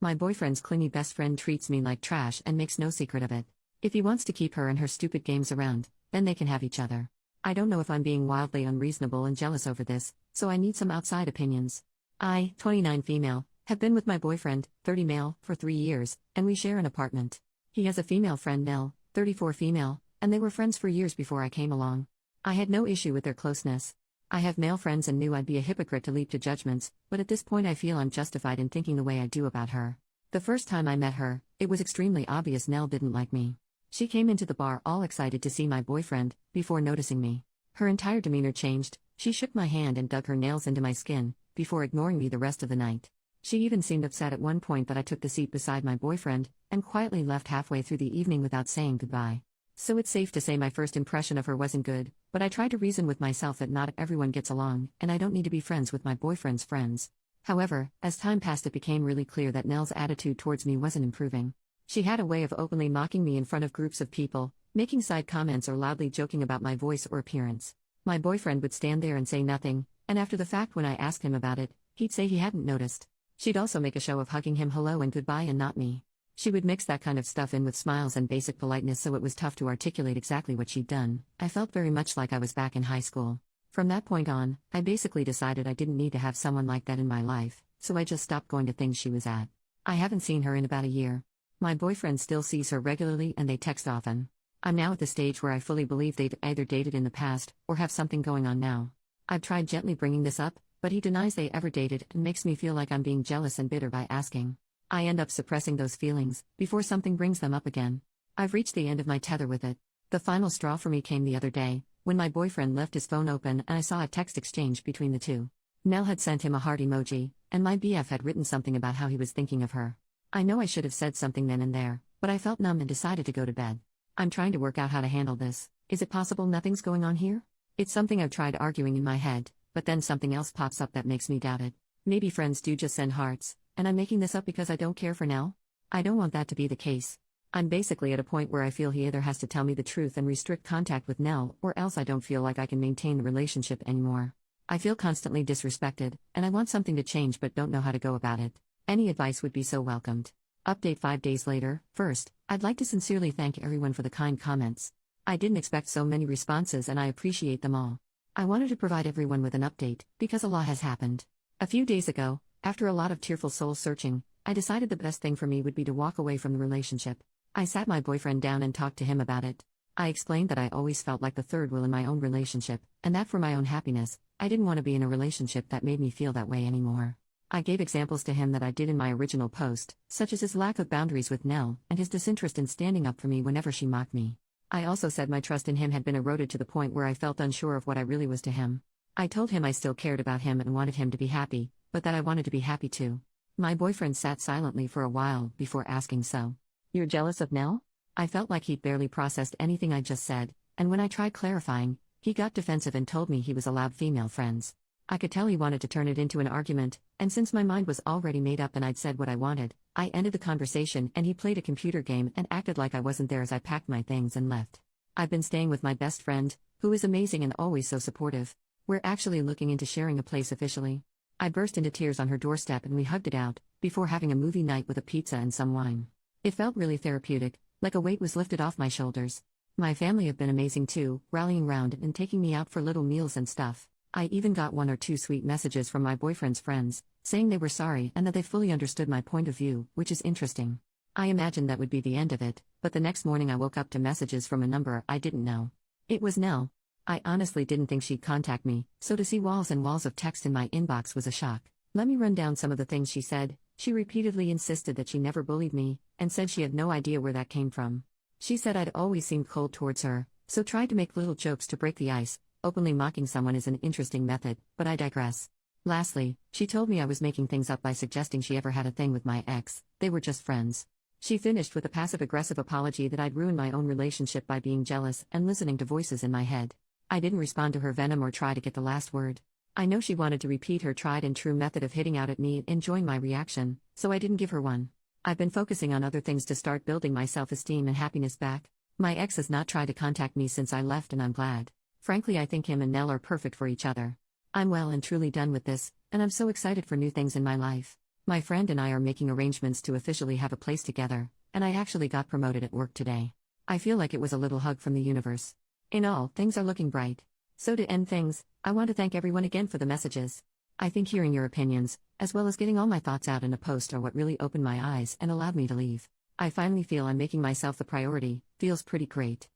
My boyfriend's clingy best friend treats me like trash and makes no secret of it. If he wants to keep her and her stupid games around, then they can have each other. I don't know if I'm being wildly unreasonable and jealous over this, so I need some outside opinions. I, 29 female, have been with my boyfriend, 30 male, for 3 years, and we share an apartment. He has a female friend Nell, 34 female, and they were friends for years before I came along. I had no issue with their closeness. I have male friends and knew I'd be a hypocrite to leap to judgments, but at this point I feel I'm justified in thinking the way I do about her. The first time I met her, it was extremely obvious Nell didn't like me. She came into the bar all excited to see my boyfriend, before noticing me. Her entire demeanor changed, she shook my hand and dug her nails into my skin, before ignoring me the rest of the night. She even seemed upset at one point that I took the seat beside my boyfriend, and quietly left halfway through the evening without saying goodbye. So it's safe to say my first impression of her wasn't good, but I tried to reason with myself that not everyone gets along, and I don't need to be friends with my boyfriend's friends. However, as time passed it became really clear that Nell's attitude towards me wasn't improving. She had a way of openly mocking me in front of groups of people, making side comments or loudly joking about my voice or appearance. My boyfriend would stand there and say nothing, and after the fact when I asked him about it, he'd say he hadn't noticed. She'd also make a show of hugging him hello and goodbye and not me. She would mix that kind of stuff in with smiles and basic politeness, so it was tough to articulate exactly what she'd done. I felt very much like I was back in high school. From that point on, I basically decided I didn't need to have someone like that in my life, so I just stopped going to things she was at. I haven't seen her in about a year. My boyfriend still sees her regularly and they text often. I'm now at the stage where I fully believe they've either dated in the past, or have something going on now. I've tried gently bringing this up, but he denies they ever dated and makes me feel like I'm being jealous and bitter by asking. I end up suppressing those feelings, before something brings them up again. I've reached the end of my tether with it. The final straw for me came the other day, when my boyfriend left his phone open and I saw a text exchange between the two. Nell had sent him a heart emoji, and my BF had written something about how he was thinking of her. I know I should have said something then and there, but I felt numb and decided to go to bed. I'm trying to work out how to handle this. Is it possible nothing's going on here? It's something I've tried arguing in my head, but then something else pops up that makes me doubt it. Maybe friends do just send hearts, and I'm making this up because I don't care for Nell? I don't want that to be the case. I'm basically at a point where I feel he either has to tell me the truth and restrict contact with Nell, or else I don't feel like I can maintain the relationship anymore. I feel constantly disrespected, and I want something to change but don't know how to go about it. Any advice would be so welcomed. Update 5 days later. First, I'd like to sincerely thank everyone for the kind comments. I didn't expect so many responses and I appreciate them all. I wanted to provide everyone with an update, because a lot has happened. A few days ago, after a lot of tearful soul searching, I decided the best thing for me would be to walk away from the relationship. I sat my boyfriend down and talked to him about it. I explained that I always felt like the third wheel in my own relationship, and that for my own happiness, I didn't want to be in a relationship that made me feel that way anymore. I gave examples to him that I did in my original post, such as his lack of boundaries with Nell, and his disinterest in standing up for me whenever she mocked me. I also said my trust in him had been eroded to the point where I felt unsure of what I really was to him. I told him I still cared about him and wanted him to be happy, but that I wanted to be happy too. My boyfriend sat silently for a while before asking, "So, you're jealous of Nell?" I felt like he'd barely processed anything I just said, and when I tried clarifying, he got defensive and told me he was allowed female friends. I could tell he wanted to turn it into an argument, and since my mind was already made up and I'd said what I wanted, I ended the conversation and he played a computer game and acted like I wasn't there as I packed my things and left. I've been staying with my best friend, who is amazing and always so supportive. We're actually looking into sharing a place officially. I burst into tears on her doorstep and we hugged it out, before having a movie night with a pizza and some wine. It felt really therapeutic, like a weight was lifted off my shoulders. My family have been amazing too, rallying round and taking me out for little meals and stuff. I even got 1 or 2 sweet messages from my boyfriend's friends, saying they were sorry and that they fully understood my point of view, which is interesting. I imagined that would be the end of it, but the next morning I woke up to messages from a number I didn't know. It was Nell. I honestly didn't think she'd contact me, so to see walls and walls of text in my inbox was a shock. Let me run down some of the things she said. She repeatedly insisted that she never bullied me, and said she had no idea where that came from. She said I'd always seemed cold towards her, so tried to make little jokes to break the ice. Openly mocking someone is an interesting method, but I digress. Lastly, she told me I was making things up by suggesting she ever had a thing with my ex. They were just friends. She finished with a passive-aggressive apology that I'd ruined my own relationship by being jealous and listening to voices in my head. I didn't respond to her venom or try to get the last word. I know she wanted to repeat her tried-and-true method of hitting out at me and enjoying my reaction, so I didn't give her one. I've been focusing on other things to start building my self-esteem and happiness back. My ex has not tried to contact me since I left and I'm glad. Frankly, I think him and Nell are perfect for each other. I'm well and truly done with this, and I'm so excited for new things in my life. My friend and I are making arrangements to officially have a place together, and I actually got promoted at work today. I feel like it was a little hug from the universe. In all, things are looking bright. So to end things, I want to thank everyone again for the messages. I think hearing your opinions, as well as getting all my thoughts out in a post, are what really opened my eyes and allowed me to leave. I finally feel I'm making myself the priority, feels pretty great.